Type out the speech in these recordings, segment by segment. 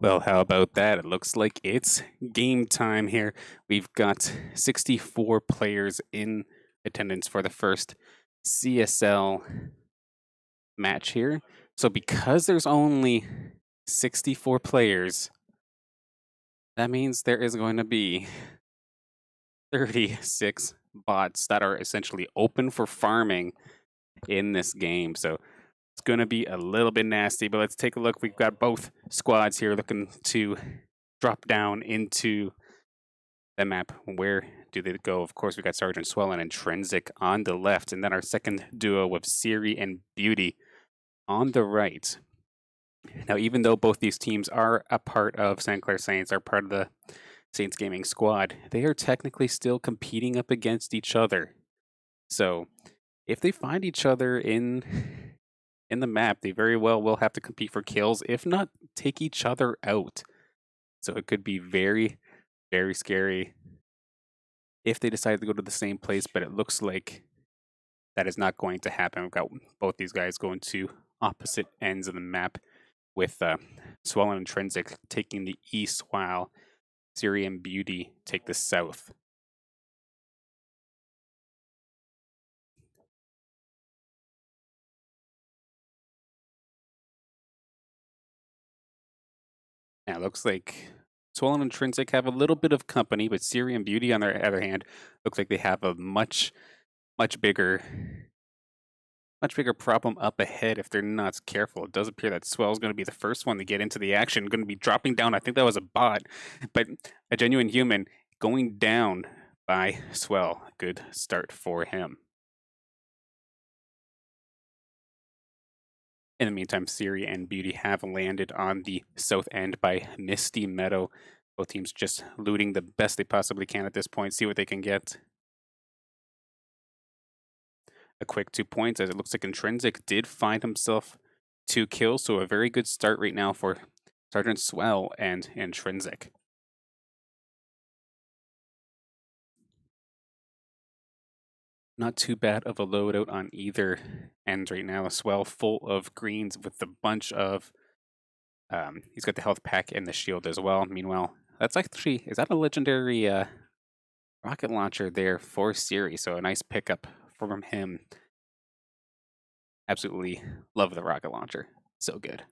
Well, how about that? It looks like it's game time here. We've got 64 players in attendance for the first CSL match here. So, because there's only 64 players, that means there is going to be 36 bots that are essentially open for farming in this game. So, it's going to be a little bit nasty, but let's take a look. We've got both squads here looking to drop down into the map. Where do they go? Of course, we got Sergeant Swell and Intrinsic on the left, and then our second duo with Siri and Beauty on the right. Now, even though both these teams are a part of St. Clair Saints, are part of the Saints Gaming squad, they are technically still competing up against each other. So, if they find each other in the map, they very well will have to compete for kills, if not take each other out. So it could be very, very scary if they decide to go to the same place, but it looks like that is not going to happen. We've got both these guys going to opposite ends of the map, with Swell and Intrinsic taking the east while Siri and Beauty take the south. Yeah, it looks like Swell and Intrinsic have a little bit of company, but Siri and Beauty, on their other hand, looks like they have a much bigger problem up ahead if they're not careful. It does appear that Swell's going to be the first one to get into the action, going to be dropping down. I think that was a bot, but a genuine human going down by Swell. Good start for him. In the meantime, Siri and Beauty have landed on the south end by Misty Meadow. Both teams just looting the best they possibly can at this point, see what they can get. A quick 2 points, as it looks like Intrinsic did find himself 2 kills, so a very good start right now for Sergeant Swell and Intrinsic. Not too bad of a loadout on either end right now. Swell full of greens with a bunch of he's got the health pack and the shield as well. Meanwhile, that's actually, is that a legendary rocket launcher there for Siri? So a nice pickup from him. Absolutely love the rocket launcher. So good.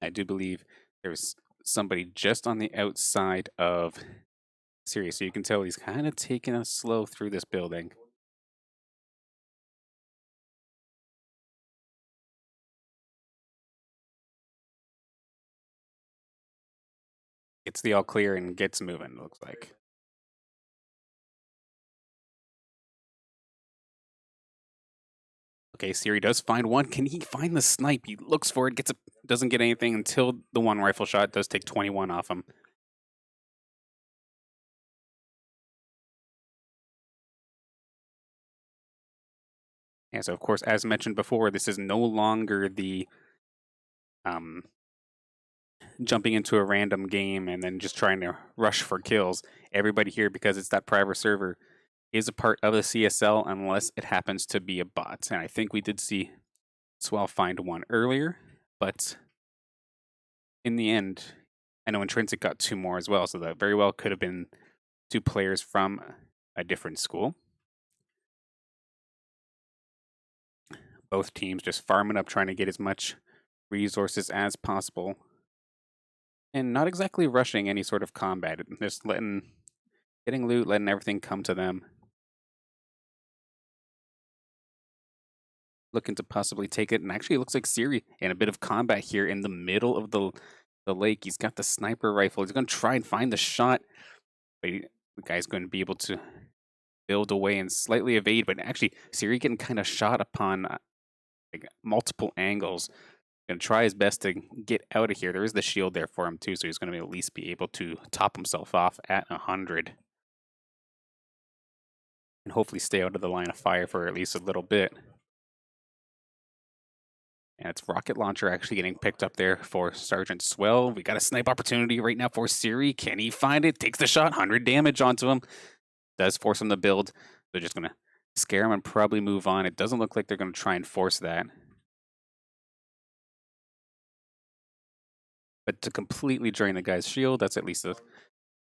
I do believe there's somebody just on the outside of Siri, so you can tell he's kind of taking us slow through this building. Gets the all clear and gets moving, it looks like. Okay, Siri does find one. Can he find the snipe? He looks for it, doesn't get anything until the one rifle shot does take 21 off him. And so, of course, as mentioned before, this is no longer the jumping into a random game and then just trying to rush for kills. Everybody here, because it's that private server, is a part of the CSL unless it happens to be a bot. And I think we did see Swell find one earlier, but in the end, I know Intrinsic got 2 more as well, so that very well could have been 2 players from a different school. Both teams just farming up, trying to get as much resources as possible, and not exactly rushing any sort of combat. Just getting loot, letting everything come to them. Looking to possibly take it, and actually it looks like Siri in a bit of combat here in the middle of the lake. He's got the sniper rifle. He's going to try and find the shot, but the guy's going to be able to build away and slightly evade, but actually Siri getting kind of shot upon like multiple angles. Going to try his best to get out of here. There is the shield there for him too, so he's going to at least be able to top himself off at 100. And hopefully stay out of the line of fire for at least a little bit. And it's rocket launcher actually getting picked up there for Sergeant Swell. We got a snipe opportunity right now for Siri. Can he find it? Takes the shot, 100 damage onto him. Does force him to build. They're just going to scare him and probably move on. It doesn't look like they're going to try and force that. But to completely drain the guy's shield, that's at least a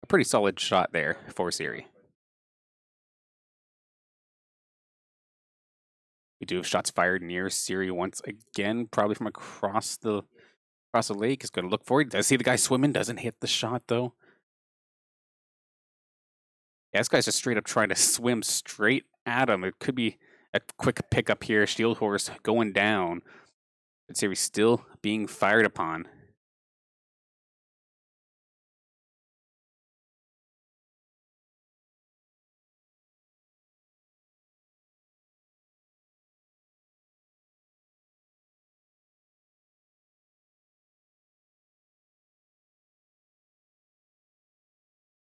pretty solid shot there for Siri. We do have shots fired near Siri once again, probably from across the lake. He's going to look for it. Does see the guy swimming? Doesn't hit the shot though. Yeah, this guy's just straight up trying to swim straight at him. It could be a quick pickup here. Shield Horse going down. But Siri's still being fired upon.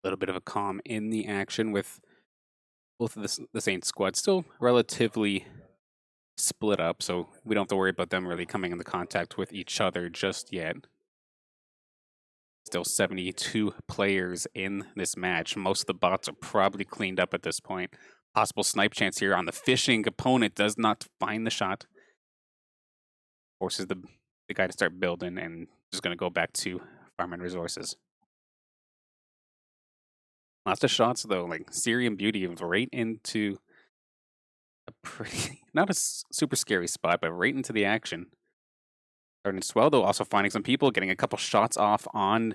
A little bit of a calm in the action with both of the Saints squad still relatively split up, so we don't have to worry about them really coming into contact with each other just yet. Still 72 players in this match. Most of the bots are probably cleaned up at this point. Possible snipe chance here on the fishing opponent. Does not find the shot. Forces the guy to start building and just going to go back to farming resources. Lots of shots though, like Syrian Beauty right into a pretty, not a super scary spot, but right into the action. Starting to swell though, also finding some people, getting a couple shots off on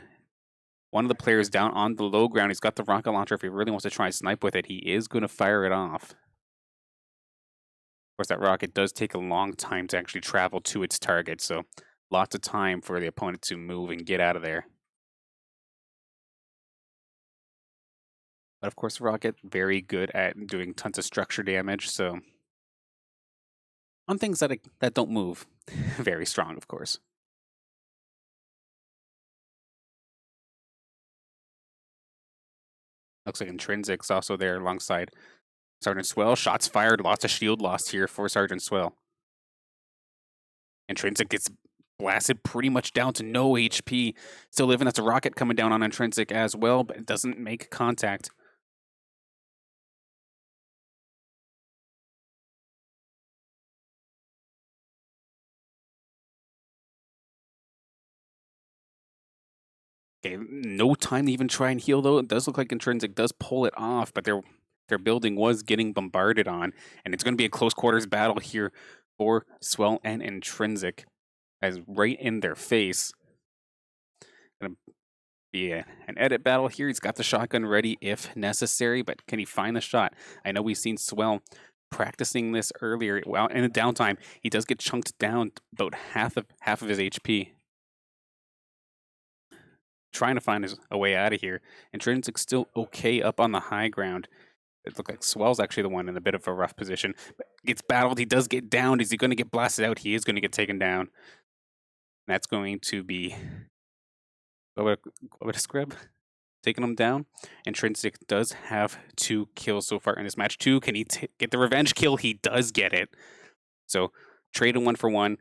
one of the players down on the low ground. He's got the rocket launcher. If he really wants to try and snipe with it, he is going to fire it off. Of course, that rocket does take a long time to actually travel to its target, so lots of time for the opponent to move and get out of there. But of course, the rocket, very good at doing tons of structure damage, so on things that don't move, very strong, of course. Looks like Intrinsic's also there alongside Sergeant Swell. Shots fired, lots of shield lost here for Sergeant Swell. Intrinsic gets blasted pretty much down to no HP. Still living, that's a rocket coming down on Intrinsic as well, but it doesn't make contact. Okay, no time to even try and heal though. It does look like Intrinsic does pull it off, but their building was getting bombarded on, and it's going to be a close quarters battle here for Swell and Intrinsic, as right in their face. Gonna be an edit battle here. He's got the shotgun ready if necessary, but can he find the shot? I know we've seen Swell practicing this earlier. Well, in the downtime, he does get chunked down about half of his HP. Trying to find a way out of here. Intrinsic's still okay up on the high ground. It looks like Swell's actually the one in a bit of a rough position. But gets battled. He does get downed. Is he going to get blasted out? He is going to get taken down. That's going to be what would a scrub taking him down. Intrinsic does have 2 kills so far in this match. 2. Can he get the revenge kill? He does get it. So trading 1 for 1.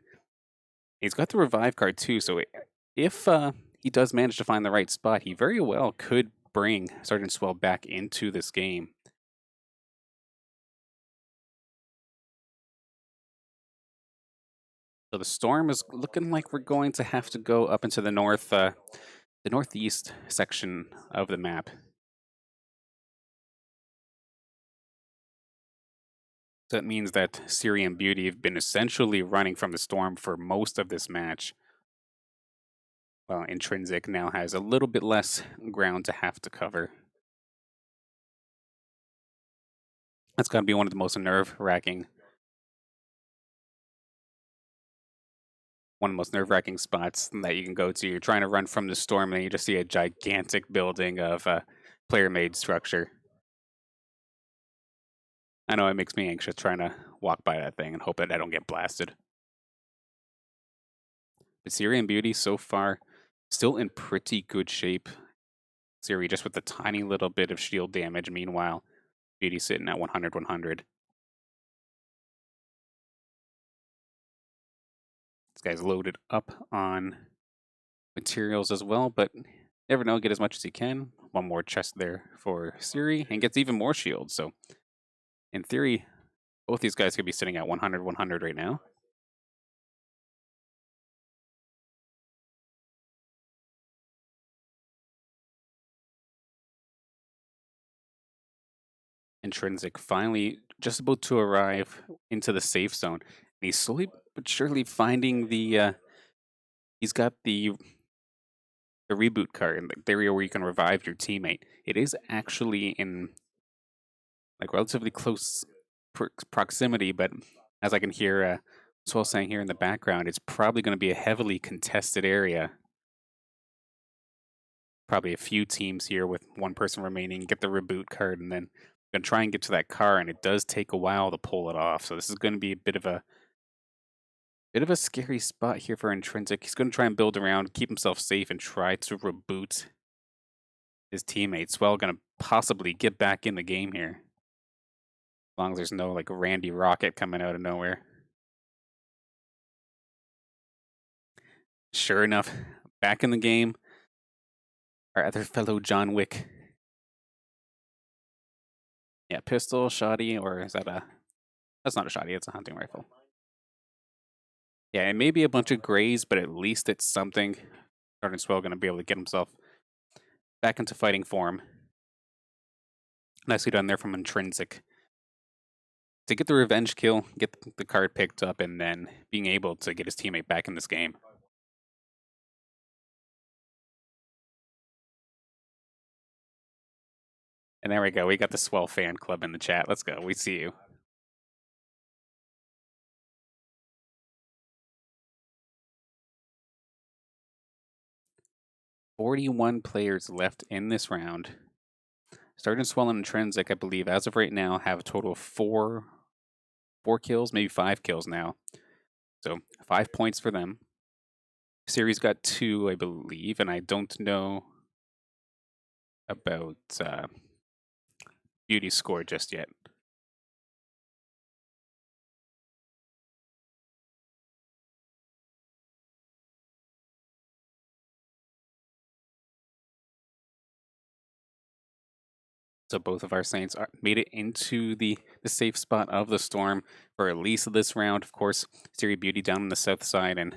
He's got the revive card too. So if he does manage to find the right spot, he very well could bring Sergeant Swell back into this game. So the storm is looking like we're going to have to go up into the northeast section of the map. So that means that Syrian Beauty have been essentially running from the storm for most of this match. While Intrinsic now has a little bit less ground to have to cover. That's got to be one of the most nerve-wracking spots that you can go to. You're trying to run from the storm, and you just see a gigantic building of player-made structure. I know it makes me anxious trying to walk by that thing and hope that I don't get blasted. But Syrian Beauty so far still in pretty good shape. Siri just with a tiny little bit of shield damage. Meanwhile, Beauty sitting at 100-100. This guy's loaded up on materials as well, but never know, get as much as he can. One more chest there for Siri, and gets even more shields. So, in theory, both these guys could be sitting at 100-100 right now. Intrinsic finally just about to arrive into the safe zone. And he's slowly but surely finding he's got the reboot card in the area where you can revive your teammate. It is actually in like relatively close proximity, but as I can hear Swell saying here in the background, it's probably going to be a heavily contested area. Probably a few teams here with one person remaining, get the reboot card, and then gonna try and get to that car, and it does take a while to pull it off. So this is going to be a bit of a scary spot here for Intrinsic. He's going to try and build around, keep himself safe, and try to reboot his teammates. Well, going to possibly get back in the game here, as long as there's no like Randy Rocket coming out of nowhere. Sure enough, back in the game, our other fellow John Wick. Yeah, pistol, shoddy, or is that a? That's not a shoddy. It's a hunting rifle. Yeah, it may be a bunch of grays, but at least it's something. Sergeant Swell going to be able to get himself back into fighting form. Nicely done there from Intrinsic. To get the revenge kill, get the card picked up, and then being able to get his teammate back in this game. And there we go. We got the Swell fan club in the chat. Let's go. We see you. $41 players left in this round. Sergeant Swell and Intrinsic, I believe, as of right now, have a total of four kills, maybe 5 kills now. So 5 points for them. Series got 2, I believe, and I don't know about Beauty's score just yet. So both of our Saints made it into the safe spot of the storm for at least this round. Of course, Siri Beauty down on the south side, and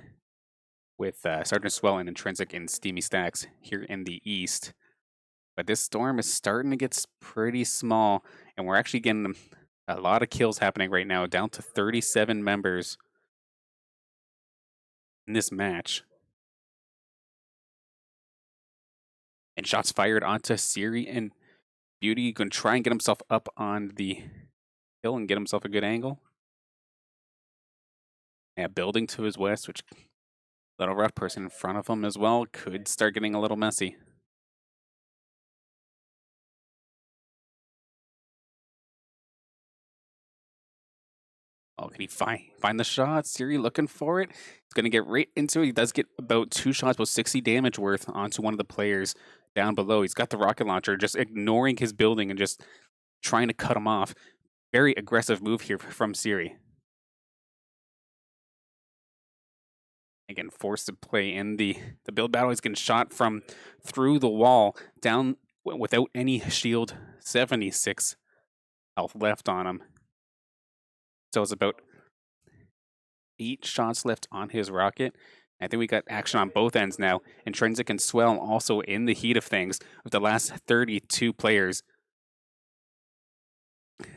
with Sergeant Swell and Intrinsic in Steamy Stacks here in the east. But this storm is starting to get pretty small, and we're actually getting a lot of kills happening right now, down to 37 members in this match. And shots fired onto Siri and Beauty. Going to try and get himself up on the hill and get himself a good angle. Yeah, building to his west, which little rough person in front of him as well could start getting a little messy. Oh, can he find the shot? Siri looking for it. He's going to get right into it. He does get about 2 shots, about 60 damage worth onto one of the players down below. He's got the rocket launcher, just ignoring his building and just trying to cut him off. Very aggressive move here from Siri. Again, forced to play in the build battle. He's getting shot from through the wall, down without any shield. 76 health left on him. So it's about 8 shots left on his rocket. I think we got action on both ends now. Intrinsic and Swell also in the heat of things with the last 32 players.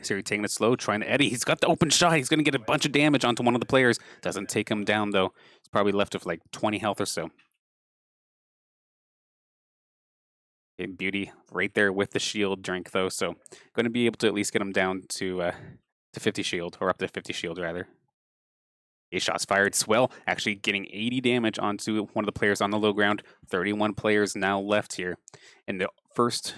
Siri taking it slow, trying to Eddie. He's got the open shot. He's going to get a bunch of damage onto one of the players. Doesn't take him down, though. He's probably left with like 20 health or so. Okay, Beauty right there with the shield drink, though. So going to be able to at least get him down to 50 shield, or up to 50 shield, rather. 8 shots fired. Swell actually getting 80 damage onto one of the players on the low ground. 31 players now left here. And the first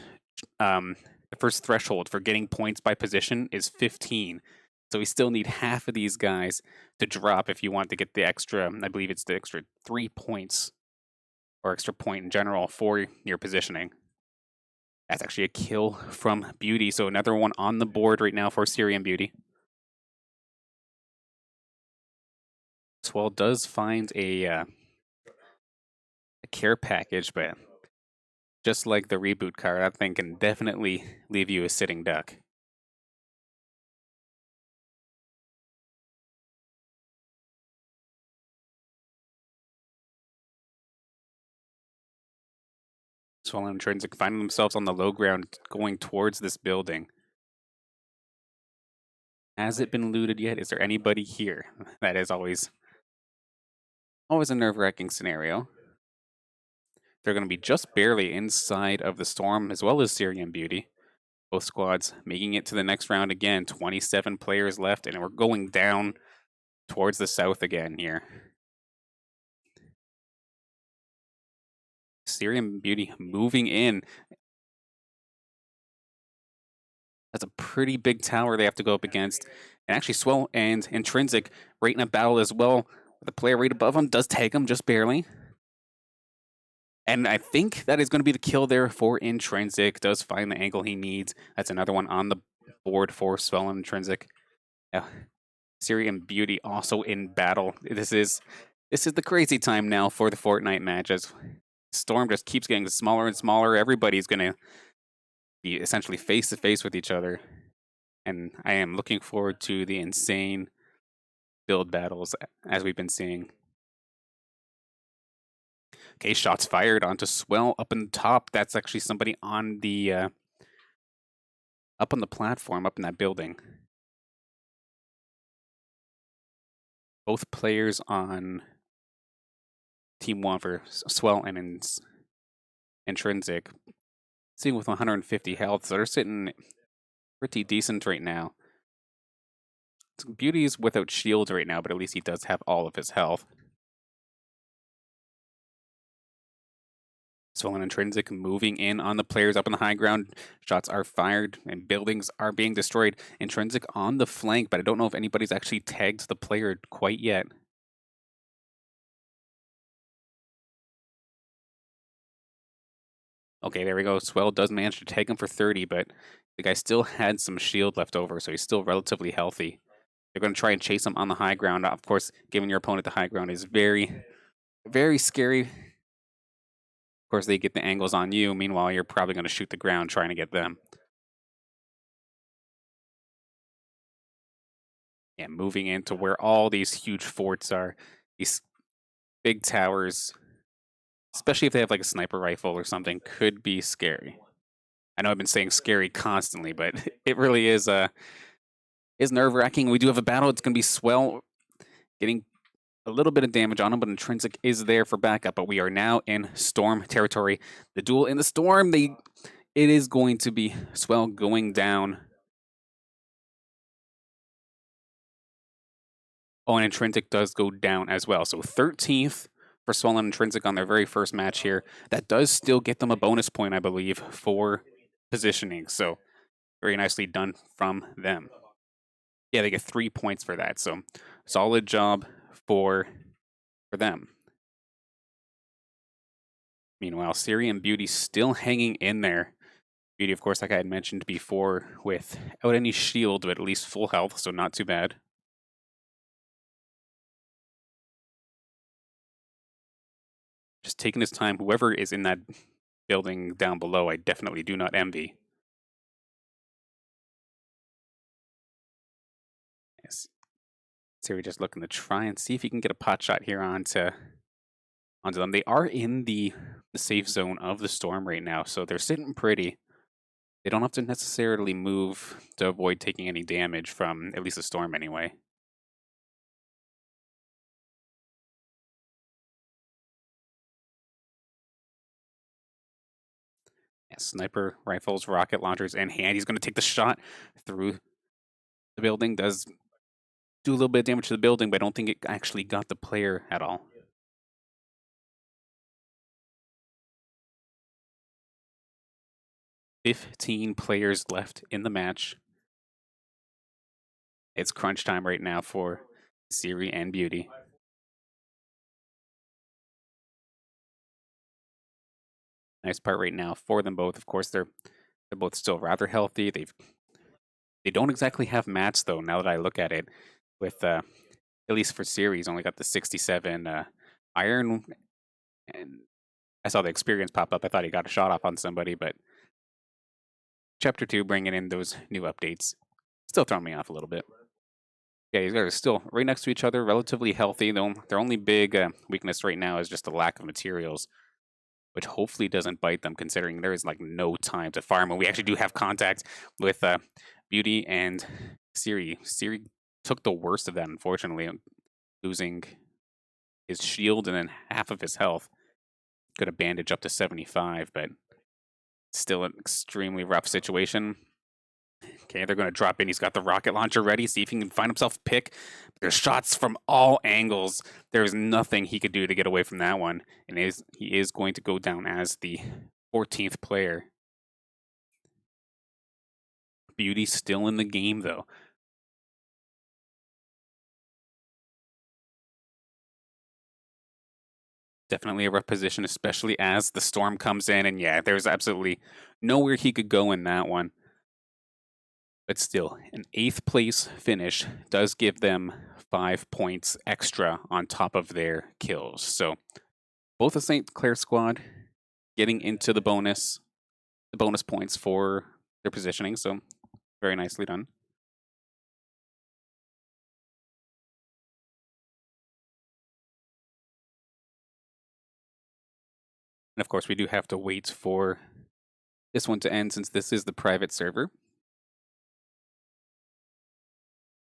threshold for getting points by position is 15. So we still need half of these guys to drop if you want to get the extra, I believe it's the extra 3 points or extra point in general for your positioning. That's actually a kill from Beauty. So another one on the board right now for Siri and Beauty. Swell does find a care package, but just like the reboot card, that thing can definitely leave you a sitting duck. Swell and Intrinsic finding themselves on the low ground going towards this building. Has it been looted yet? Is there anybody here? That is always a nerve-wracking scenario. They're going to be just barely inside of the Storm as well as Syrian Beauty. Both squads making it to the next round again. 27 players left, and we're going down towards the south again here. Syrian Beauty moving in. That's a pretty big tower they have to go up against. And actually, Swell and Intrinsic right in a battle as well. The player right above him does tag him just barely. And I think that is going to be the kill there for Intrinsic. Does find the angle he needs. That's another one on the board for Swell and Intrinsic. Syrian Beauty also in battle. This is the crazy time now for the Fortnite match as Storm just keeps getting smaller and smaller. Everybody's going to be essentially face to face with each other. And I am looking forward to the insane build battles as we've been seeing. Okay, shots fired onto Swell up in the top. That's actually somebody on the up on the platform, up in that building. Both players on Team 1 for Swell and Intrinsic. Sitting with 150 health, so they're sitting pretty decent right now. Beauty's without shields right now, but at least he does have all of his health. Swell and Intrinsic moving in on the players up on the high ground. Shots are fired and buildings are being destroyed. Intrinsic on the flank, but I don't know if anybody's actually tagged the player quite yet. Okay, there we go. Swell does manage to tag him for 30, but the guy still had some shield left over, so he's still relatively healthy. They're going to try and chase him on the high ground. Of course, giving your opponent the high ground is very, very scary. Of course, they get the angles on you. Meanwhile, you're probably going to shoot the ground trying to get them. Yeah, moving into where all these huge forts are. These big towers, especially if they have like a sniper rifle or something, could be scary. I know I've been saying scary constantly, but it really is nerve-wracking. We do have a battle. It's going to be Swell getting a little bit of damage on him, but Intrinsic is there for backup. But we are now in Storm territory. The duel in the Storm, it is going to be Swell going down. Oh, and Intrinsic does go down as well. So 13th for Swell and Intrinsic on their very first match here. That does still get them a bonus point, I believe, for positioning. So very nicely done from them. Yeah, they get 3 points for that. So solid job for them. Meanwhile, Syrian Beauty still hanging in there. Beauty, of course, like I had mentioned before, without any shield, but at least full health, so not too bad. Just taking his time. Whoever is in that building down below, I definitely do not envy. Yes. Siri just looking to try and see if he can get a pot shot here onto them. They are in the safe zone of the Storm right now, so they're sitting pretty. They don't have to necessarily move to avoid taking any damage from at least the Storm anyway. Yeah, sniper rifles, rocket launchers in hand. He's going to take the shot through the building. Does do a little bit of damage to the building, but I don't think it actually got the player at all. "15 players left in the match. It's crunch time right now for Siri and Beauty. Nice part right now for them both. Of course, they're both still rather healthy. They don't exactly have mats though. Now that I look at it, with at least for Siri, he's only got the 67 iron, and I saw the experience pop up. I thought he got a shot off on somebody, but Chapter 2 bringing in those new updates still throwing me off a little bit. Yeah, these guys are still right next to each other, relatively healthy. Their only big weakness right now is just the lack of materials, which hopefully doesn't bite them, considering there is like no time to farm. And we actually do have contact with Beauty and Siri took the worst of that, unfortunately, losing his shield and then half of his health. Could have bandaged up to 75, but still an extremely rough situation. Okay, they're going to drop in. He's got the rocket launcher ready. See if he can find himself a pick. There's shots from all angles. There's nothing he could do to get away from that one. And he is going to go down as the 14th player. Beauty still in the game, though. Definitely a rough position, especially as the storm comes in. And yeah, there's absolutely nowhere he could go in that one. But still, an 8th place finish does give them 5 points extra on top of their kills. So both the St. Clair squad getting into the bonus points for their positioning. So very nicely done. And of course, we do have to wait for this one to end since this is the private server.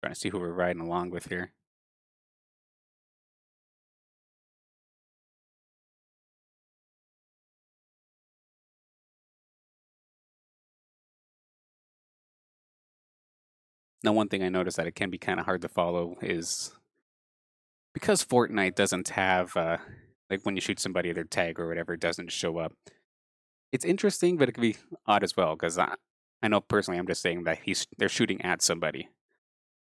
Trying to see who we're riding along with here. Now, one thing I noticed that it can be kind of hard to follow is because Fortnite doesn't have, like when you shoot somebody, their tag or whatever doesn't show up. It's interesting, but it can be odd as well because I know personally, I'm just saying that they're shooting at somebody.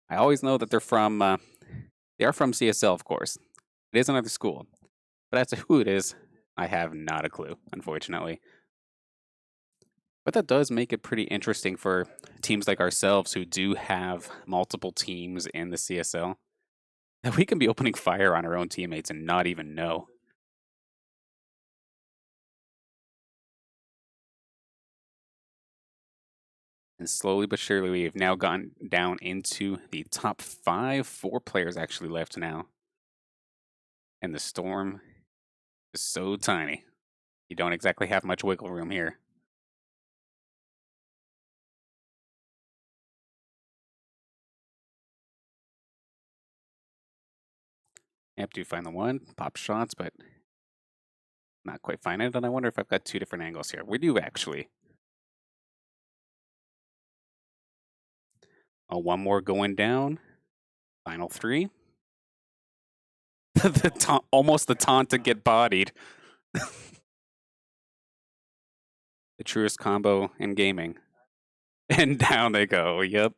I always know that they are from CSL, of course. It is another school, but as to who it is, I have not a clue, unfortunately. But that does make it pretty interesting for teams like ourselves who do have multiple teams in the CSL that we can be opening fire on our own teammates and not even know. And slowly but surely, we have now gone down into the top 5. 4 players actually left now. And the storm is so tiny. You don't exactly have much wiggle room here. Yep, do find the one, pop shots, but not quite find it. And I wonder if I've got 2 different angles here. We do actually. Oh, one more going down. Final 3. Almost the taunt to get bodied. The truest combo in gaming. And down they go. Yep.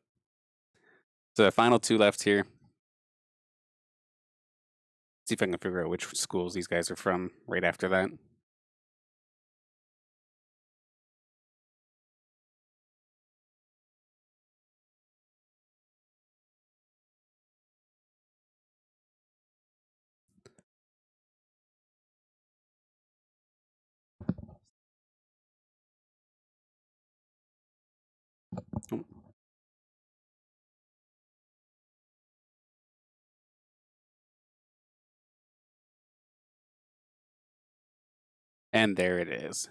So the final 2 left here. See if I can figure out which schools these guys are from right after that. Oh. And there it is.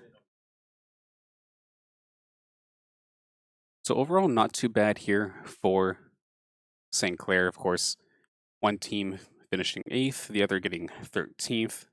So overall, not too bad here for St. Clair. Of course, one team finishing 8th, the other getting 13th.